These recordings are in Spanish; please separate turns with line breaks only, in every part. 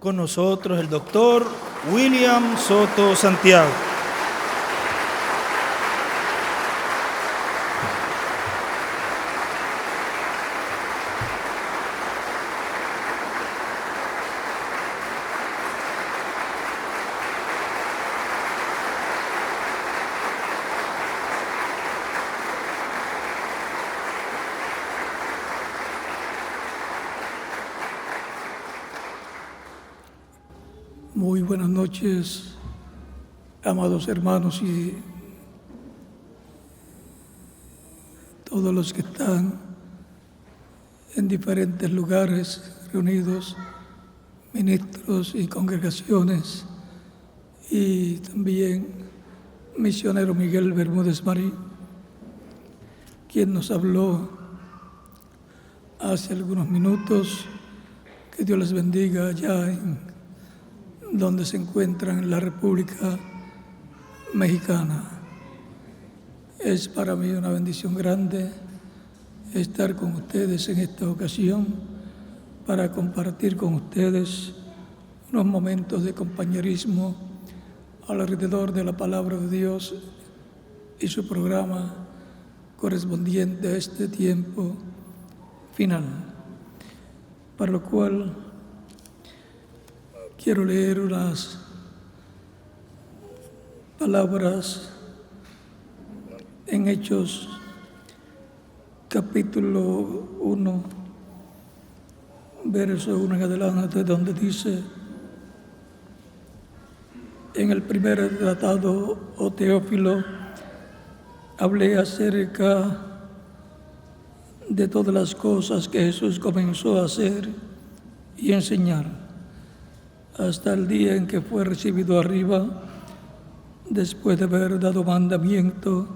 Con nosotros el doctor William Soto Santiago.
Muy buenas noches, amados hermanos y todos los que están en diferentes lugares reunidos, ministros y congregaciones, y también misionero Miguel Bermúdez Marí, quien nos habló hace algunos minutos. Que Dios les bendiga allá en donde se encuentran en la República Mexicana. Es para mí una bendición grande estar con ustedes en esta ocasión para compartir con ustedes unos momentos de compañerismo alrededor de la palabra de Dios y su programa correspondiente a este tiempo final, para lo cual quiero leer unas palabras en Hechos, capítulo 1, verso 1 en adelante, donde dice: en el primer tratado, oh Teófilo, hablé acerca de todas las cosas que Jesús comenzó a hacer y enseñar, hasta el día en que fue recibido arriba, después de haber dado mandamiento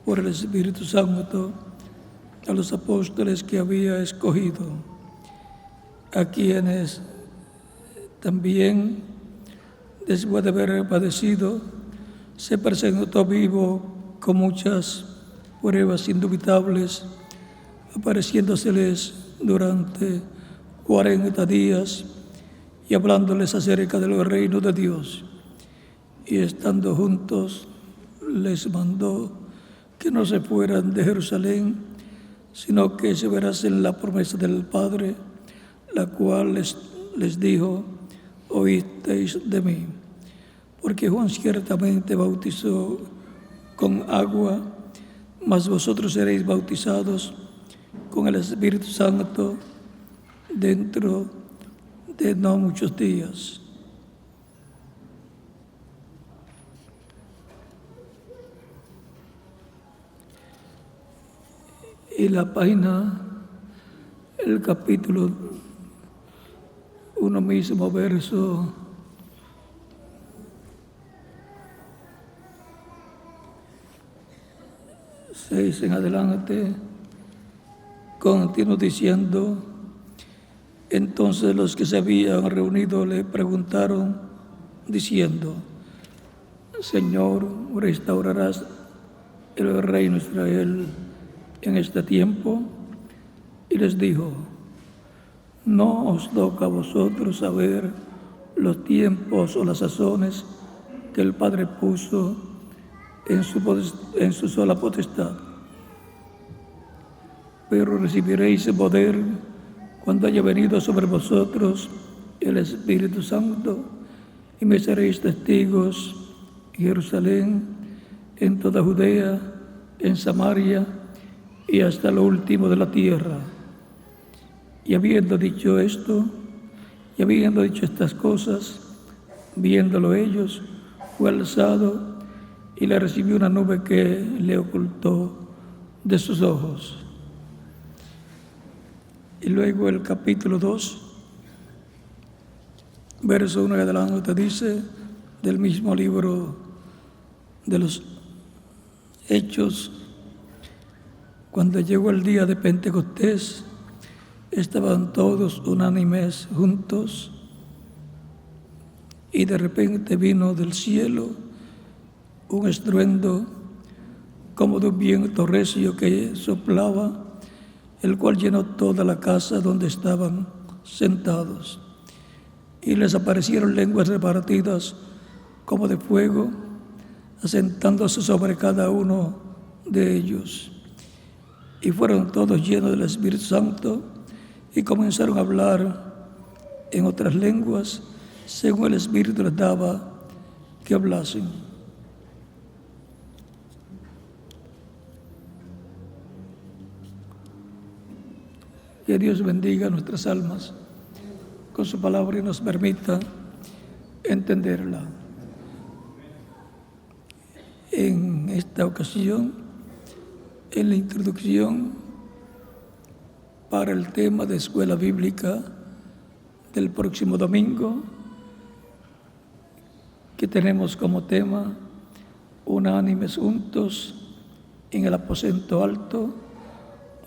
por el Espíritu Santo a los apóstoles que había escogido, a quienes también, después de haber padecido, se presentó vivo con muchas pruebas indubitables, apareciéndoseles durante 40 días y hablándoles acerca del reino de Dios. Y estando juntos, les mandó que no se fueran de Jerusalén, sino que esperasen la promesa del Padre, la cual les dijo: oísteis de mí. Porque Juan ciertamente bautizó con agua, mas vosotros seréis bautizados con el Espíritu Santo dentro de no muchos días. Y la página, el capítulo 1 mismo, verso 6 en adelante, continúa diciendo: entonces los que se habían reunido le preguntaron, diciendo: Señor, ¿restaurarás el reino de Israel en este tiempo? Y les dijo: no os toca a vosotros saber los tiempos o las sazones que el Padre puso en su sola potestad, pero recibiréis poder cuando haya venido sobre vosotros el Espíritu Santo, y me seréis testigos en Jerusalén, en toda Judea, en Samaria y hasta lo último de la tierra. Y habiendo dicho esto, y habiendo dicho estas cosas, viéndolo ellos, fue alzado y le recibió una nube que le ocultó de sus ojos. Y luego el capítulo 2, verso 1 en adelante, dice, del mismo libro de los Hechos: cuando llegó el día de Pentecostés, estaban todos unánimes juntos, y de repente vino del cielo un estruendo como de un viento recio que soplaba, el cual llenó toda la casa donde estaban sentados. y les aparecieron lenguas repartidas como de fuego, asentándose sobre cada uno de ellos. Y fueron todos llenos del Espíritu Santo y comenzaron a hablar en otras lenguas, según el Espíritu les daba que hablasen. Que Dios bendiga nuestras almas con su palabra y nos permita entenderla. En esta ocasión, en la introducción para el tema de escuela bíblica del próximo domingo, que tenemos como tema unánimes juntos en el aposento alto,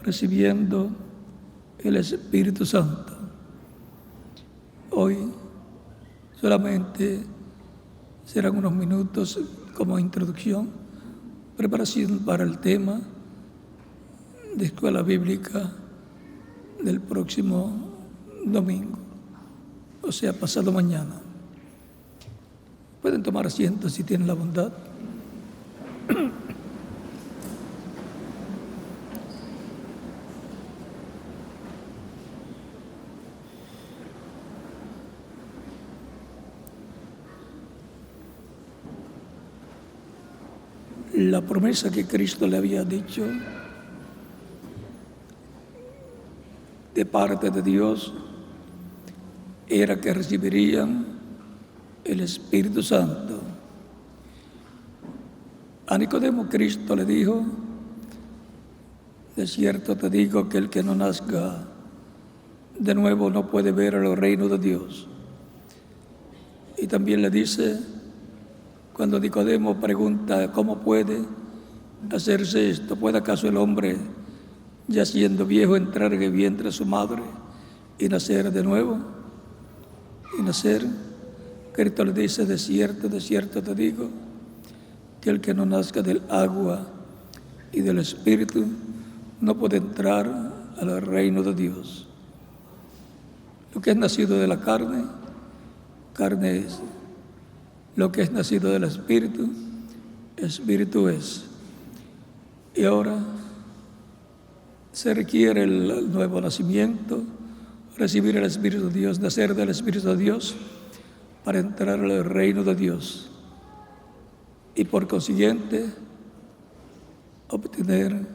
recibiendo el Espíritu Santo. Hoy solamente serán unos minutos como introducción, preparación para el tema de escuela bíblica del próximo domingo, o sea, pasado mañana. Pueden tomar asiento si tienen la bondad. La promesa que Cristo le había dicho de parte de Dios era que recibirían el Espíritu Santo. A Nicodemo Cristo le dijo: de cierto te digo que el que no nazca de nuevo no puede ver el reino de Dios. Y también le dice, cuando Nicodemo pregunta cómo puede hacerse esto, ¿puede acaso el hombre, ya siendo viejo, entrar en el vientre de su madre y nacer de nuevo? Y nacer, Cristo le dice: de cierto te digo, que el que no nazca del agua y del Espíritu no puede entrar al reino de Dios. Lo que es nacido de la carne, carne es. Lo que es nacido del Espíritu, Espíritu es. Y ahora se requiere el nuevo nacimiento, recibir el Espíritu de Dios, nacer del Espíritu de Dios para entrar al reino de Dios y por consiguiente obtener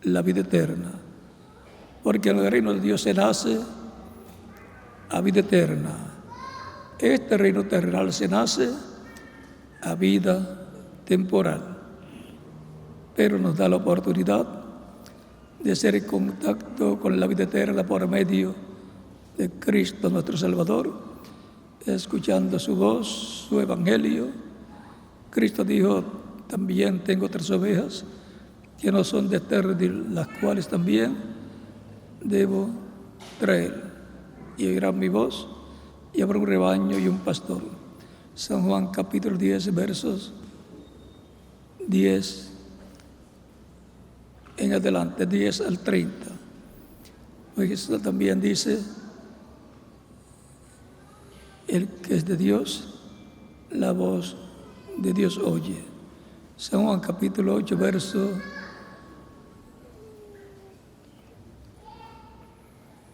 la vida eterna. Porque en el reino de Dios se nace a vida eterna. Este reino terrenal se nace a vida temporal, pero nos da la oportunidad de ser en contacto con la vida eterna por medio de Cristo nuestro Salvador, escuchando su voz, su evangelio. Cristo dijo: también tengo otras ovejas que no son de este redil, las cuales también debo traer, y oirán mi voz, y habrá un rebaño y un pastor. San Juan capítulo 10, versos 10 en adelante, 10 al 30. Pues Jesús también dice: el que es de Dios, la voz de Dios oye. San Juan capítulo 8, verso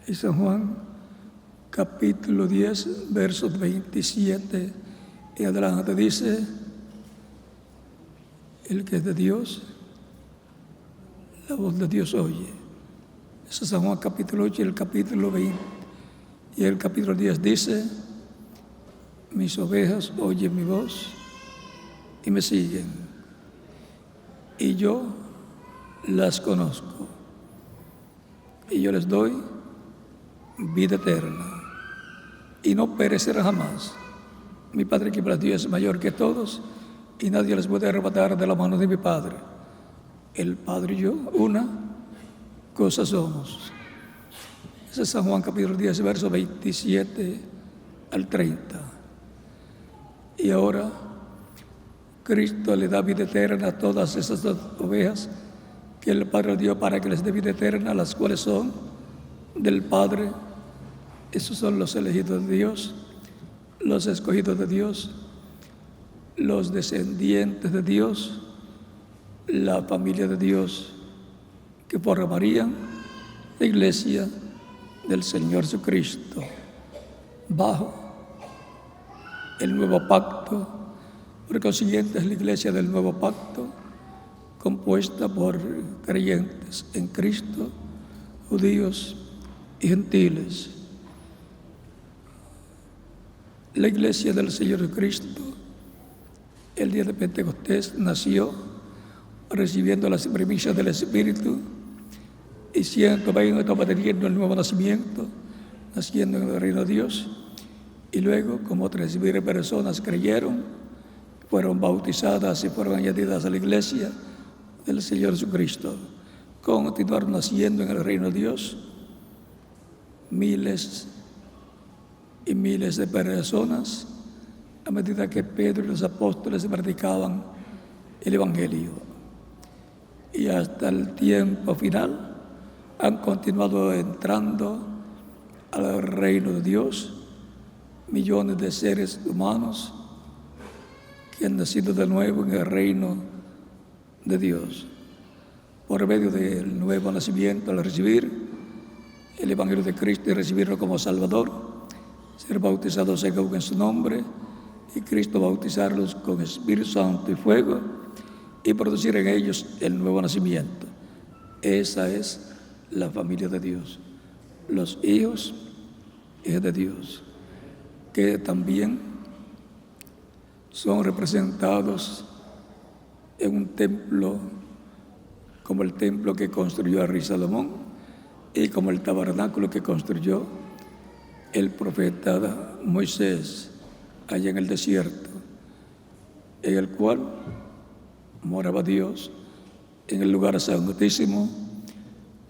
y San Juan capítulo 10, versos 27 en adelante dice: el que es de Dios, la voz de Dios oye. Eso es San Juan capítulo 8 y el capítulo 20. Y el capítulo 10 dice: mis ovejas oyen mi voz y me siguen, y yo las conozco, y yo les doy vida eterna, y no perecerán jamás. Mi Padre que para Dios es mayor que todos, y nadie les puede arrebatar de la mano de mi Padre. El Padre y yo, una cosa somos. Ese es San Juan capítulo 10, verso 27 al 30. Y ahora Cristo le da vida eterna a todas esas ovejas que el Padre dio para que les dé vida eterna, las cuales son del Padre Esos son los elegidos de Dios, los escogidos de Dios, los descendientes de Dios, la familia de Dios que formarían la iglesia del Señor Jesucristo bajo el nuevo pacto. Por consiguiente, es la iglesia del nuevo pacto, compuesta por creyentes en Cristo, judíos y gentiles. La iglesia del Señor Jesucristo, el día de Pentecostés, nació recibiendo las primicias del Espíritu y siendo teniendo el nuevo nacimiento, naciendo en el reino de Dios. Y luego, como 3,000 personas creyeron, fueron bautizadas y fueron añadidas a la iglesia del Señor Jesucristo. Continuaron naciendo en el reino de Dios miles y miles de personas a medida que Pedro y los apóstoles predicaban el Evangelio. Y hasta el tiempo final han continuado entrando al reino de Dios millones de seres humanos que han nacido de nuevo en el reino de Dios. Por medio del nuevo nacimiento, al recibir el Evangelio de Cristo y recibirlo como Salvador, ser bautizados según en su nombre, y Cristo bautizarlos con Espíritu Santo y fuego, y producir en ellos el nuevo nacimiento. Esa es la familia de Dios, los hijos de Dios, que también son representados en un templo como el templo que construyó el rey Salomón y como el tabernáculo que construyó el profeta Moisés allá en el desierto, en el cual moraba Dios en el lugar santísimo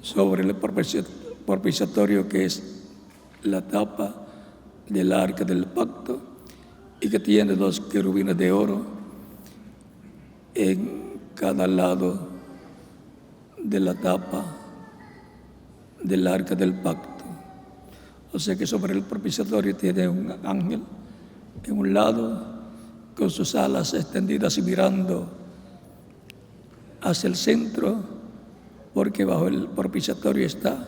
sobre el propiciatorio, que es la tapa del arca del pacto, y que tiene 2 querubines de oro en cada lado de la tapa del arca del pacto. O sea que sobre el propiciatorio tiene un ángel en un lado con sus alas extendidas y mirando hacia el centro, porque bajo el propiciatorio está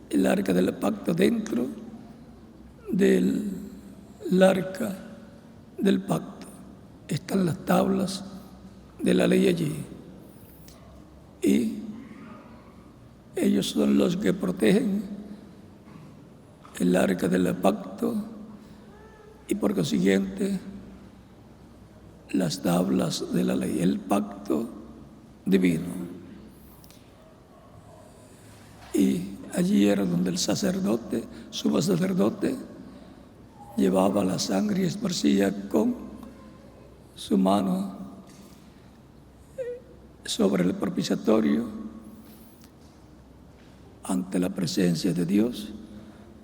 el arca del pacto. Dentro del arca del pacto están las tablas de la ley allí, y ellos son los que protegen el arca del pacto y por consiguiente las tablas de la ley, el pacto divino. Y allí era donde el sacerdote, sumo sacerdote, llevaba la sangre y esparcía con su mano sobre el propiciatorio ante la presencia de Dios.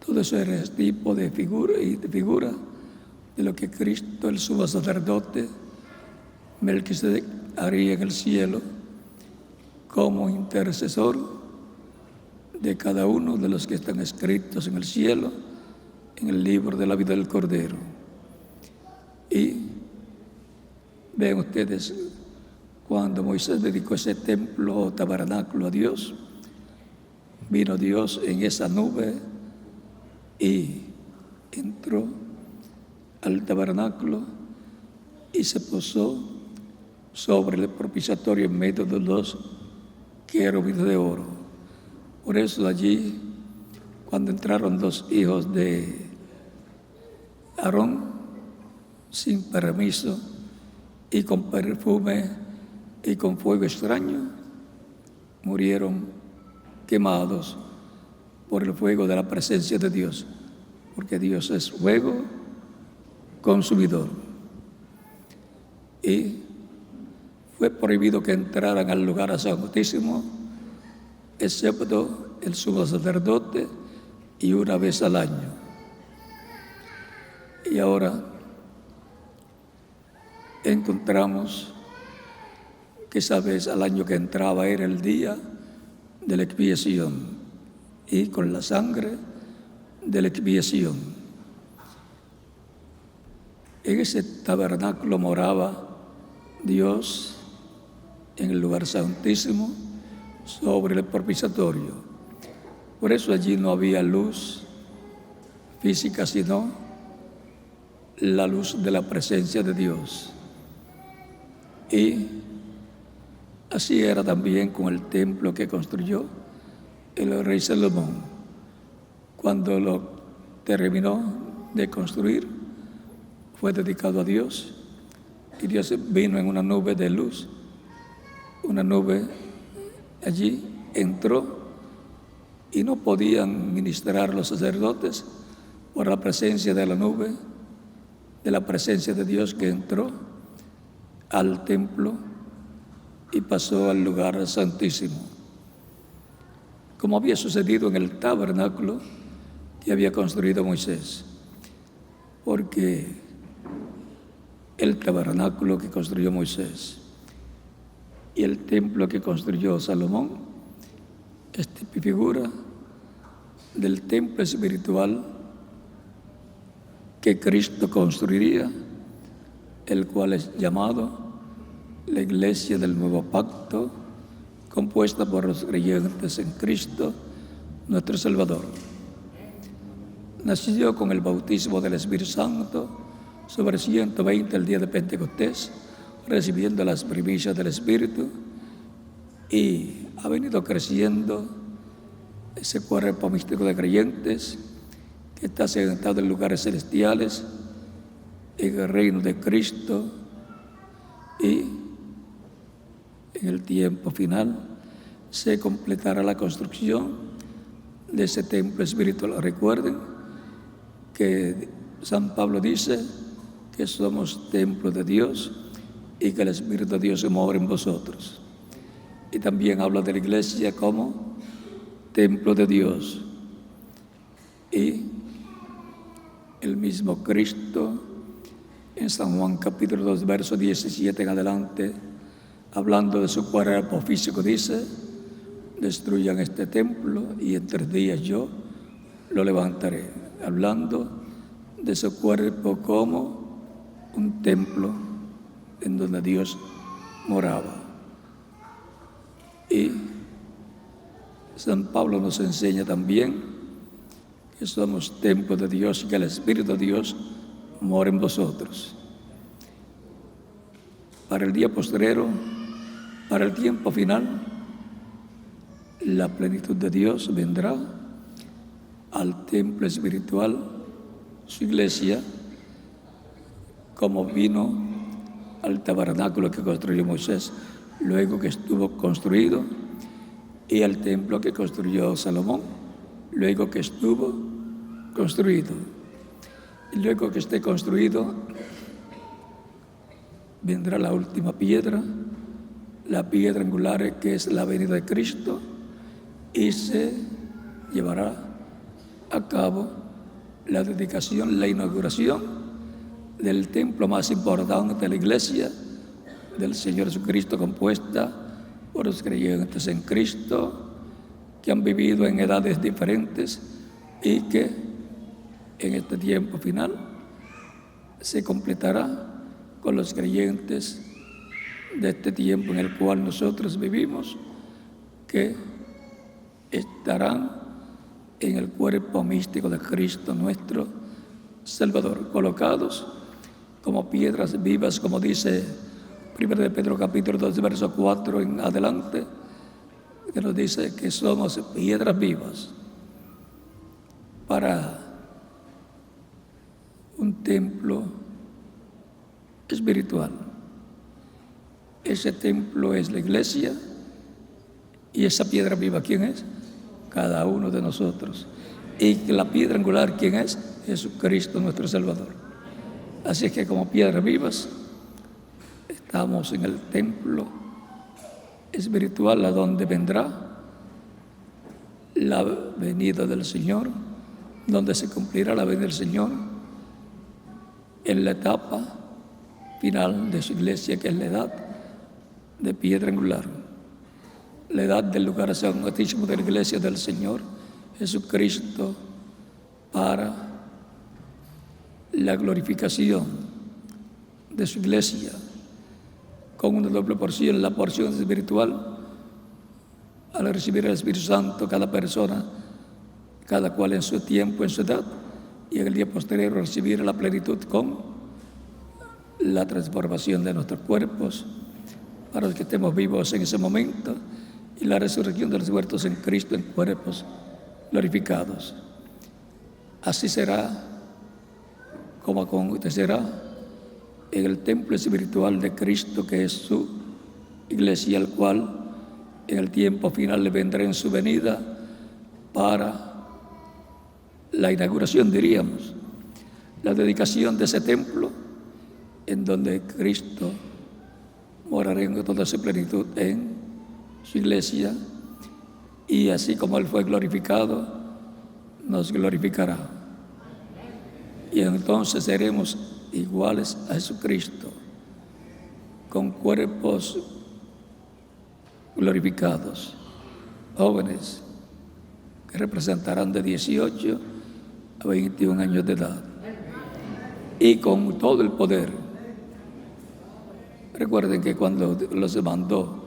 Todo eso era el tipo de figura de lo que Cristo, el sumo sacerdote Melquisedec, haría en el cielo como intercesor de cada uno de los que están escritos en el cielo, en el libro de la vida del Cordero. Y ven ustedes, cuando Moisés dedicó ese templo o tabernáculo a Dios, vino Dios en esa nube y entró al tabernáculo y se posó sobre el propiciatorio en medio de los querubines de oro. Por eso allí, cuando entraron 2 hijos de Aarón sin permiso y con perfume y con fuego extraño, murieron quemados por el fuego de la presencia de Dios, porque Dios es fuego consumidor. Y fue prohibido que entraran al lugar santísimo, excepto el sumo sacerdote y una vez al año. Y ahora encontramos que esa vez al año que entraba era el día de la expiación, y con la sangre de la expiación. En ese tabernáculo moraba Dios en el lugar santísimo sobre el propiciatorio. Por eso allí no había luz física, sino la luz de la presencia de Dios. Y así era también con el templo que construyó el rey Salomón. Cuando lo terminó de construir, fue dedicado a Dios, y Dios vino en una nube de luz. Una nube allí entró y no podían ministrar los sacerdotes por la presencia de la nube, de la presencia de Dios que entró al templo y pasó al lugar santísimo, como había sucedido en el tabernáculo que había construido Moisés, porque el tabernáculo que construyó Moisés y el templo que construyó Salomón es figura del templo espiritual que Cristo construiría, el cual es llamado la Iglesia del Nuevo Pacto, compuesta por los creyentes en Cristo, nuestro Salvador. Nació con el bautismo del Espíritu Santo sobre 120 el día de Pentecostés, recibiendo las primicias del Espíritu, y ha venido creciendo ese cuerpo místico de creyentes que está sentado en lugares celestiales, en el reino de Cristo, y en el tiempo final se completará la construcción de ese templo espiritual. Recuerden que San Pablo dice que somos templo de Dios y que el Espíritu de Dios se mora en vosotros. Y también habla de la iglesia como templo de Dios. Y el mismo Cristo en San Juan capítulo 2, verso 17 en adelante, hablando de su cuerpo físico, dice: destruyan este templo y en 3 días yo lo levantaré. Hablando de su cuerpo como un templo en donde Dios moraba. Y San Pablo nos enseña también que somos templo de Dios y que el Espíritu de Dios mora en vosotros. Para el día postrero, para el tiempo final, la plenitud de Dios vendrá al templo espiritual, su iglesia, como vino al tabernáculo que construyó Moisés luego que estuvo construido, y al templo que construyó Salomón luego que estuvo construido. Y luego que esté construido, vendrá la última piedra, la piedra angular, que es la venida de Cristo, y se llevará a cabo la dedicación, la inauguración del templo más importante de la iglesia del Señor Jesucristo, compuesta por los creyentes en Cristo que han vivido en edades diferentes y que en este tiempo final se completará con los creyentes de este tiempo en el cual nosotros vivimos, que estarán en el cuerpo místico de Cristo nuestro Salvador, colocados como piedras vivas, como dice 1 de Pedro capítulo 2, verso 4 en adelante, que nos dice que somos piedras vivas para un templo espiritual. Ese templo es la iglesia, y esa piedra viva, ¿quién es? Cada uno de nosotros. Y la piedra angular, ¿quién es? Jesucristo nuestro Salvador. Así es que como piedras vivas estamos en el templo espiritual, a donde vendrá la venida del Señor, donde se cumplirá la venida del Señor en la etapa final de su iglesia, que es la edad de piedra angular, la edad del lugar santísimo de la iglesia del Señor Jesucristo para la glorificación de su iglesia, con una doble porción, la porción espiritual, al recibir el Espíritu Santo cada persona, cada cual en su tiempo, en su edad, y en el día posterior recibir la plenitud con la transformación de nuestros cuerpos, para los que estemos vivos en ese momento, y la resurrección de los muertos en Cristo en cuerpos glorificados. Así será como acontecerá en el templo espiritual de Cristo, que es su iglesia, al cual en el tiempo final le vendrá en su venida para la inauguración, diríamos, la dedicación de ese templo en donde Cristo morará en toda su plenitud en su iglesia, y así como Él fue glorificado, nos glorificará. Y entonces seremos iguales a Jesucristo, con cuerpos glorificados, jóvenes que representarán de 18 a 21 años de edad, y con todo el poder. Recuerden que cuando los mandó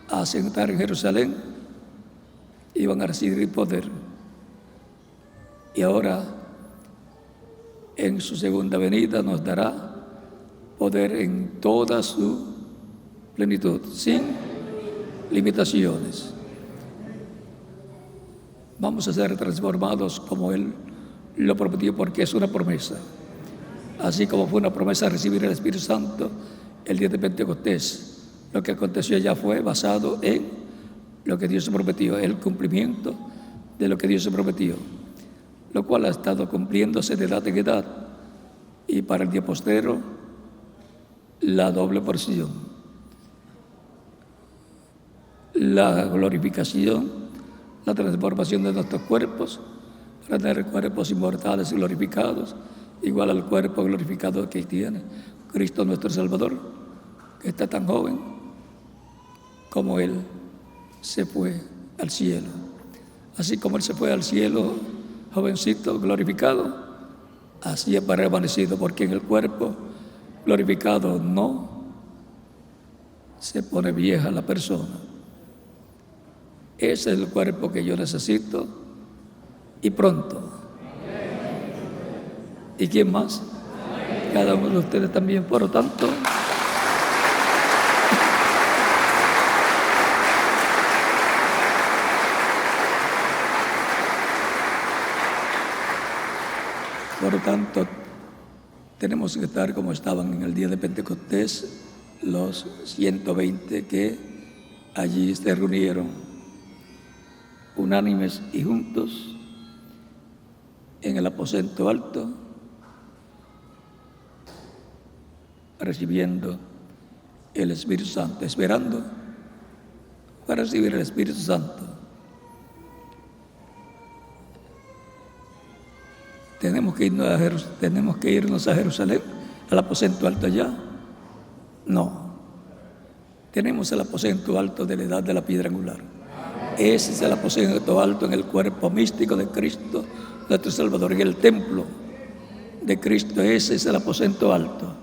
a sentar en Jerusalén, iban a recibir poder. Y ahora, en su segunda venida, nos dará poder en toda su plenitud, sin limitaciones. Vamos a ser transformados como Él lo prometió, porque es una promesa. Así como fue una promesa recibir el Espíritu Santo el día de Pentecostés, lo que aconteció ya fue basado en lo que Dios prometió, el cumplimiento de lo que Dios prometió, lo cual ha estado cumpliéndose de edad en edad, y para el día postero la doble porción, la glorificación, la transformación de nuestros cuerpos para tener cuerpos inmortales y glorificados, igual al cuerpo glorificado que tiene Cristo nuestro Salvador, que está tan joven como Él se fue al cielo. Así como Él se fue al cielo jovencito, glorificado, así ha permanecido, porque en el cuerpo glorificado no se pone vieja la persona. Ese es el cuerpo que yo necesito, y pronto. ¿Y quién más? Cada uno de ustedes también. Por lo tanto, tenemos que estar como estaban en el día de Pentecostés los 120 que allí se reunieron, unánimes y juntos en el aposento alto, recibiendo el Espíritu Santo, esperando para recibir el Espíritu Santo. ¿Tenemos que irnos a Jerusalén, al aposento alto allá? No. Tenemos el aposento alto de la edad de la piedra angular. Ese es el aposento alto en el cuerpo místico de Cristo, nuestro Salvador, en el templo de Cristo. Ese es el aposento alto.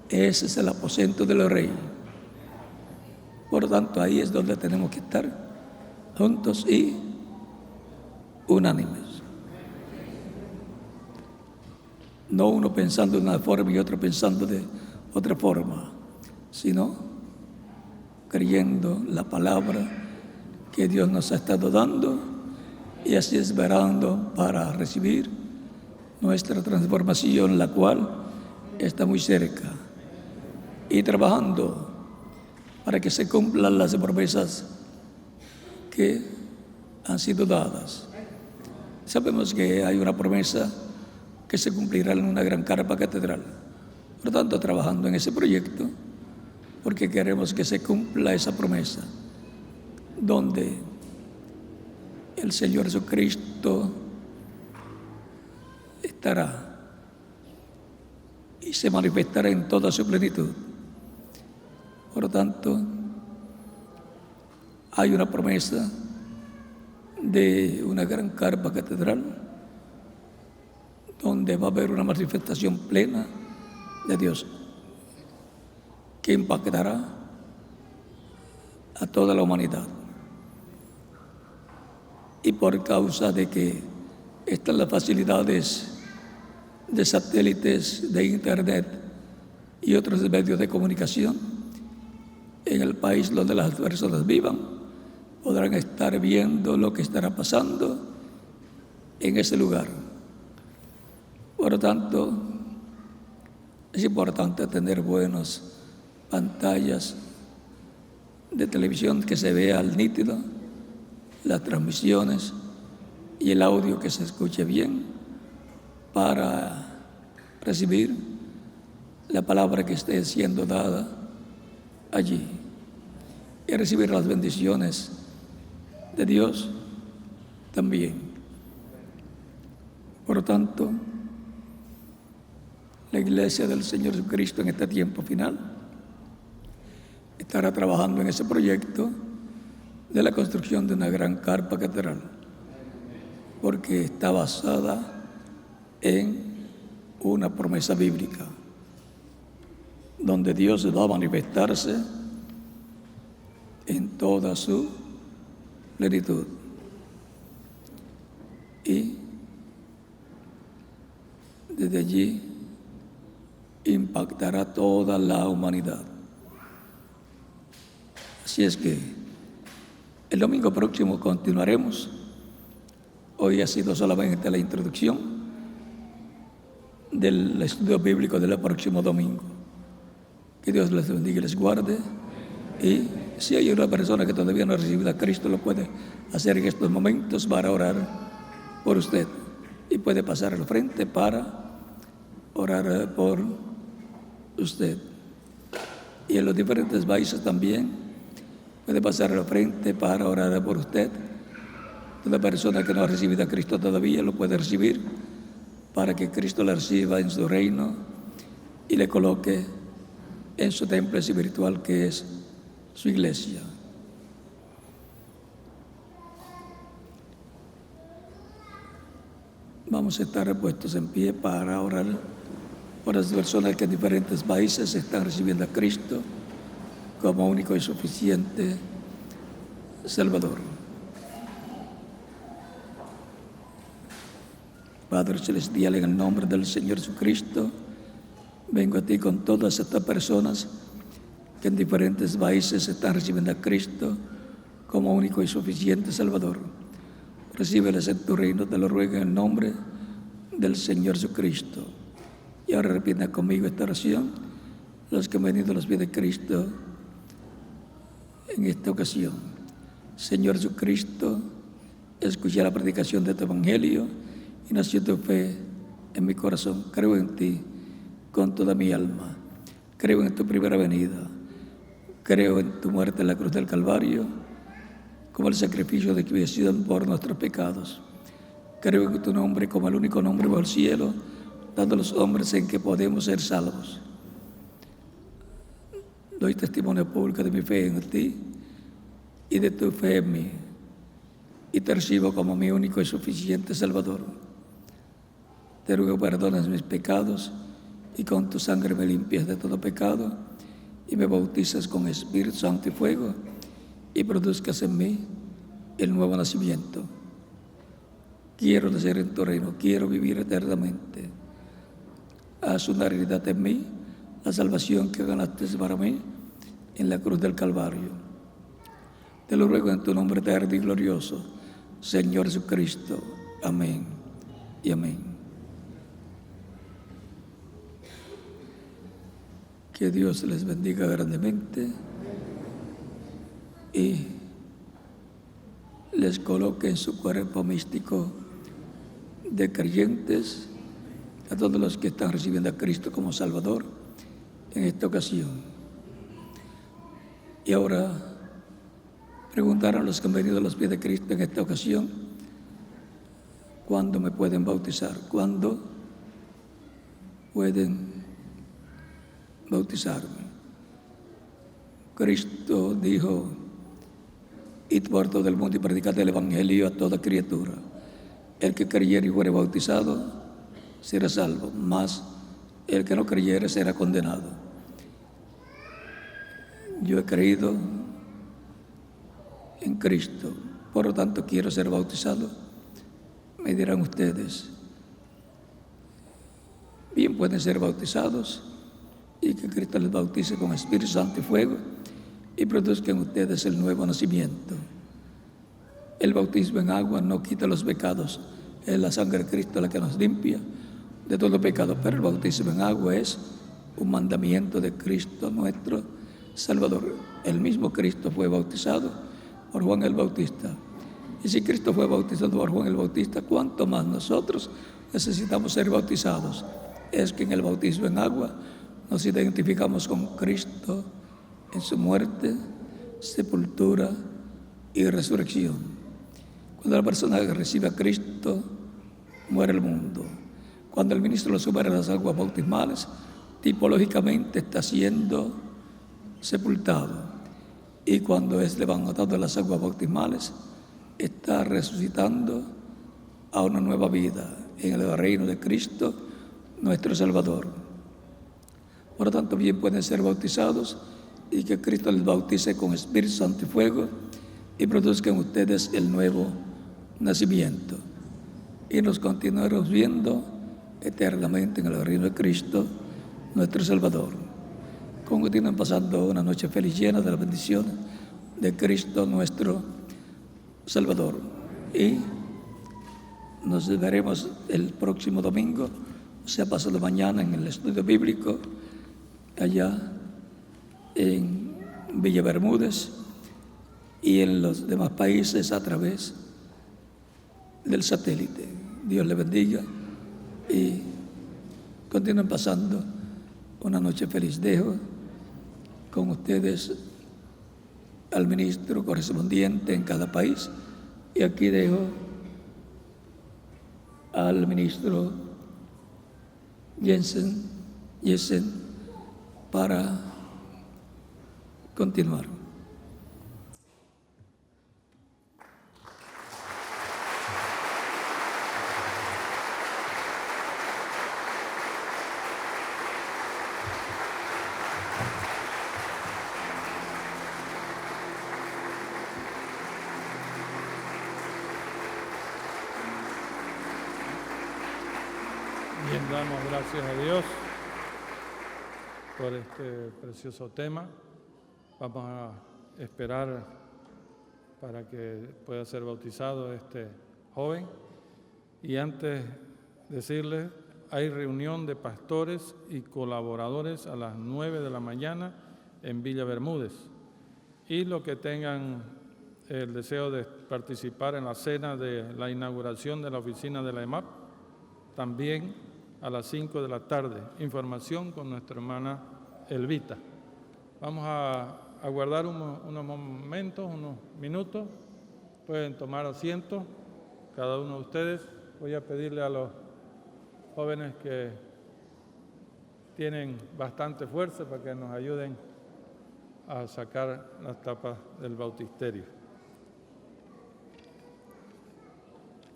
Ese es el aposento de los reyes. Por lo tanto, ahí es donde tenemos que estar juntos y unánimes. No uno pensando de una forma y otro pensando de otra forma, sino creyendo la palabra que Dios nos ha estado dando, y así esperando para recibir nuestra transformación, la cual está muy cerca, y trabajando para que se cumplan las promesas que han sido dadas. Sabemos que hay una promesa que se cumplirá en una gran carpa catedral. Por lo tanto, trabajando en ese proyecto, porque queremos que se cumpla esa promesa, donde el Señor Jesucristo estará y se manifestará en toda su plenitud. Por lo tanto, hay una promesa de una gran carpa catedral donde va a haber una manifestación plena de Dios que impactará a toda la humanidad. Y por causa de que están las facilidades de satélites, de internet y otros medios de comunicación, en el país donde las personas vivan, podrán estar viendo lo que estará pasando en ese lugar. Por lo tanto, es importante tener buenas pantallas de televisión que se vea al nítido, las transmisiones y el audio que se escuche bien para recibir la palabra que esté siendo dada allí y recibir las bendiciones de Dios también. Por lo tanto, la Iglesia del Señor Jesucristo en este tiempo final estará trabajando en ese proyecto de la construcción de una gran carpa catedral, porque está basada en una promesa bíblica, donde Dios va a manifestarse en toda su plenitud. Y desde allí impactará toda la humanidad. Así es que el domingo próximo continuaremos. Hoy ha sido solamente la introducción del estudio bíblico del próximo domingo. Que Dios les bendiga y les guarde. Y si hay una persona que todavía no ha recibido a Cristo, lo puede hacer en estos momentos para orar por usted. Y puede pasar al frente para orar por usted. Y en los diferentes países también puede pasar al frente para orar por usted. Toda persona que no ha recibido a Cristo todavía lo puede recibir para que Cristo le reciba en su reino y le coloque en su templo espiritual, que es su iglesia. Vamos a estar puestos en pie para orar por las personas que en diferentes países están recibiendo a Cristo como único y suficiente Salvador. Padre Celestial, en el nombre del Señor Jesucristo, vengo a ti con todas estas personas que en diferentes países están recibiendo a Cristo como único y suficiente Salvador. Recíbeles en tu reino, te lo ruego en el nombre del Señor Jesucristo. Y ahora repita conmigo esta oración, los que han venido a los pies de Cristo en esta ocasión. Señor Jesucristo, escuché la predicación de tu Evangelio y nació tu fe en mi corazón. Creo en ti con toda mi alma. Creo en tu primera venida. Creo en tu muerte en la cruz del Calvario como el sacrificio de expiación por nuestros pecados. Creo en tu nombre como el único nombre bajo el cielo, dando a los hombres en que podemos ser salvos. Doy testimonio público de mi fe en ti y de tu fe en mí, y te recibo como mi único y suficiente Salvador. Te ruego perdones mis pecados y con tu sangre me limpias de todo pecado y me bautizas con Espíritu Santo y fuego y produzcas en mí el nuevo nacimiento. Quiero nacer en tu reino, quiero vivir eternamente. Haz una realidad en mí la salvación que ganaste para mí en la cruz del Calvario. Te lo ruego en tu nombre eterno y glorioso, Señor Jesucristo. Amén y amén. Que Dios les bendiga grandemente y les coloque en su cuerpo místico de creyentes a todos los que están recibiendo a Cristo como Salvador en esta ocasión. Y ahora preguntaron a los que han venido a los pies de Cristo en esta ocasión, ¿cuándo me pueden bautizar? ¿Cuándo pueden bautizarme? Cristo dijo: id por todo el mundo y predicad el Evangelio a toda criatura. El que creyere y fuere bautizado será salvo, mas el que no creyere será condenado. Yo he creído en Cristo, por lo tanto quiero ser bautizado. Me dirán ustedes, bien pueden ser bautizados y que Cristo les bautice con Espíritu Santo y fuego y produzcan ustedes el nuevo nacimiento. El bautismo en agua no quita los pecados, es la sangre de Cristo la que nos limpia de todo pecado, pero el bautismo en agua es un mandamiento de Cristo nuestro Salvador. El mismo Cristo fue bautizado por Juan el Bautista. Y si Cristo fue bautizado por Juan el Bautista, ¿cuánto más nosotros necesitamos ser bautizados? Es que en el bautismo en agua nos identificamos con Cristo en su muerte, sepultura y resurrección. Cuando la persona recibe a Cristo, muere el mundo. Cuando el ministro lo sube a las aguas bautismales, tipológicamente está siendo sepultado. Y cuando es levantado de las aguas bautismales, está resucitando a una nueva vida en el reino de Cristo, nuestro Salvador. Por lo tanto, bien pueden ser bautizados y que Cristo les bautice con Espíritu Santo y fuego y produzcan ustedes el nuevo nacimiento. Y nos continuaremos viendo eternamente en el reino de Cristo, nuestro Salvador. Continúen pasando una noche feliz llena de la bendición de Cristo, nuestro Salvador. Y nos veremos el próximo domingo, o sea, pasado mañana, en el estudio bíblico, allá en Villa Bermúdez y en los demás países a través del satélite. Dios le bendiga y continúen pasando una noche feliz. Dejo con ustedes al ministro correspondiente en cada país y aquí dejo al ministro Jensen para continuar.
Bien, damos gracias a Dios por este precioso tema. Vamos a esperar para que pueda ser bautizado este joven. Y antes decirles, hay reunión de pastores y colaboradores a las 9 de la mañana en Villa Bermúdez. Y los que tengan el deseo de participar en la cena de la inauguración de la oficina de la EMAP, también a las 5 de la tarde. Información con nuestra hermana Elvita. Vamos a aguardar unos momentos, unos minutos. Pueden tomar asiento, cada uno de ustedes. Voy a pedirle a los jóvenes que tienen bastante fuerza para que nos ayuden a sacar las tapas del bautisterio.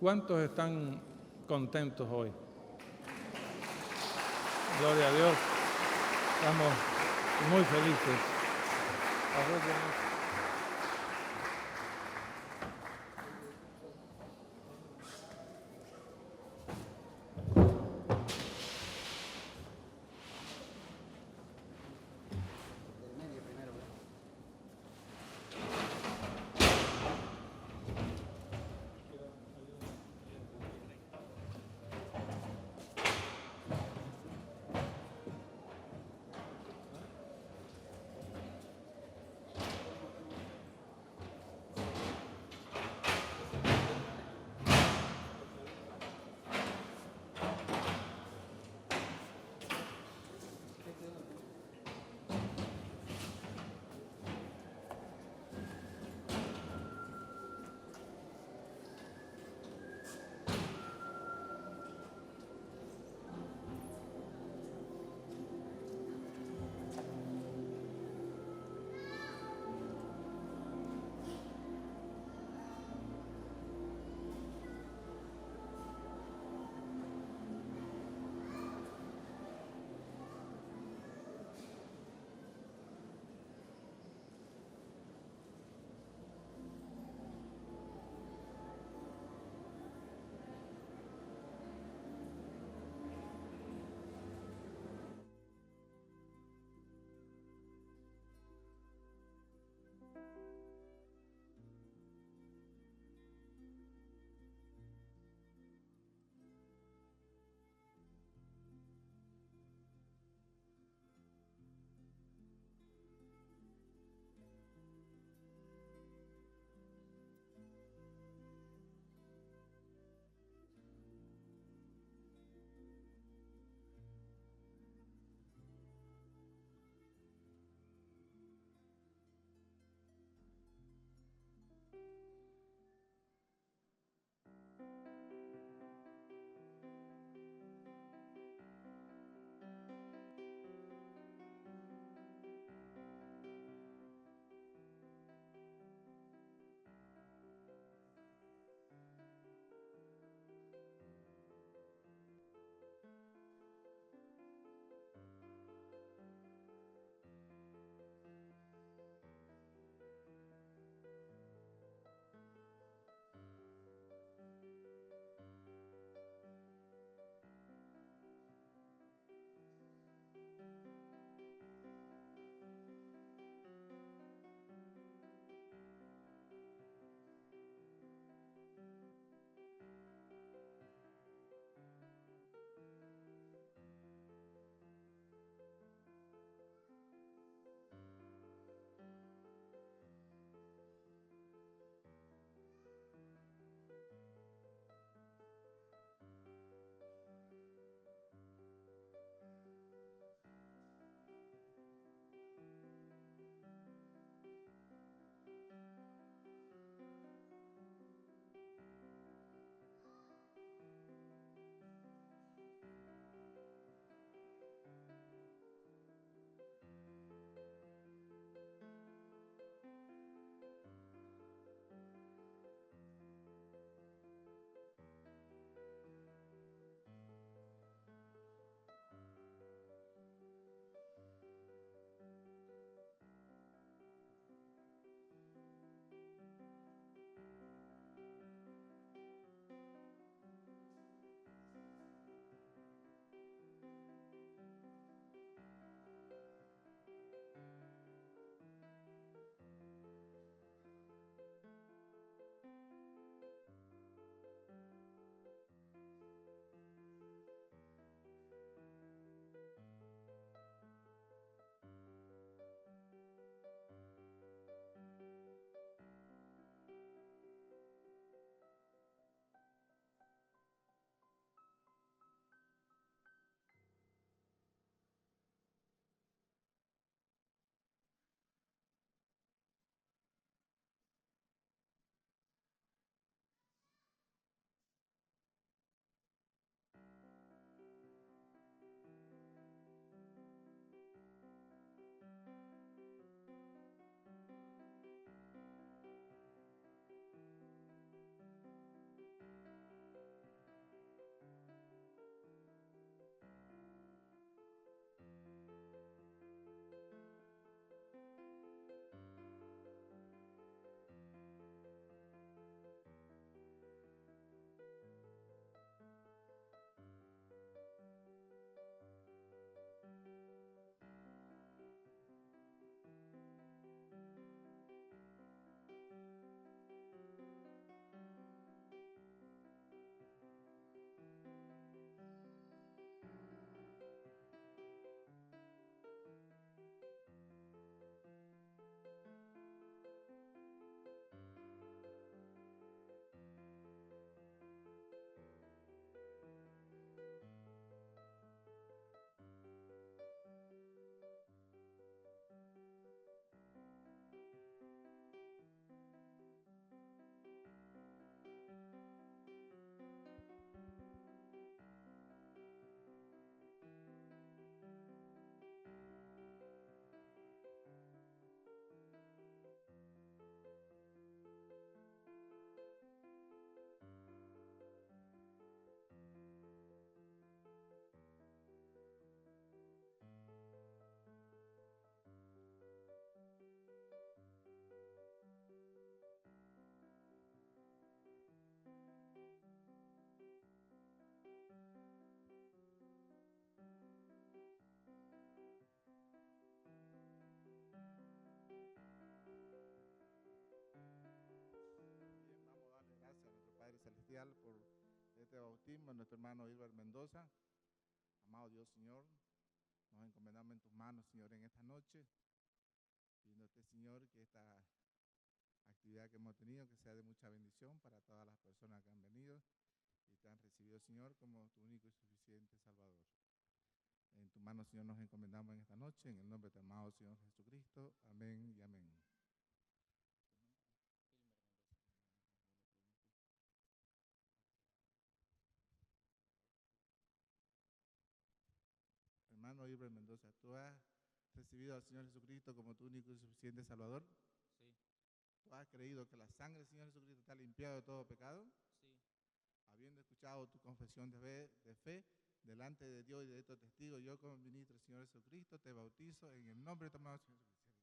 ¿Cuántos están contentos hoy? Gloria a Dios. Estamos muy felices.
Celestial, por este bautismo, nuestro hermano Hilbert Mendoza. Amado Dios, Señor, nos encomendamos en tus manos, Señor, en esta noche, pidiéndote, Señor, que esta actividad que hemos tenido, que sea de mucha bendición para todas las personas que han venido y te han recibido, Señor, como tu único y suficiente Salvador. En tu mano, Señor, nos encomendamos en esta noche, en el nombre de tu amado Señor Jesucristo. Amén y amén. Hermano Hilbert Mendoza, ¿tú has recibido al Señor Jesucristo como tu único y suficiente Salvador?
Sí,
¿Tú has creído que la sangre del Señor Jesucristo te ha limpiado de todo pecado?
sí,
Habiendo escuchado tu confesión de fe delante de Dios y de estos testigos, yo como ministro del Señor Jesucristo te bautizo en el nombre de tu amado Señor Jesucristo.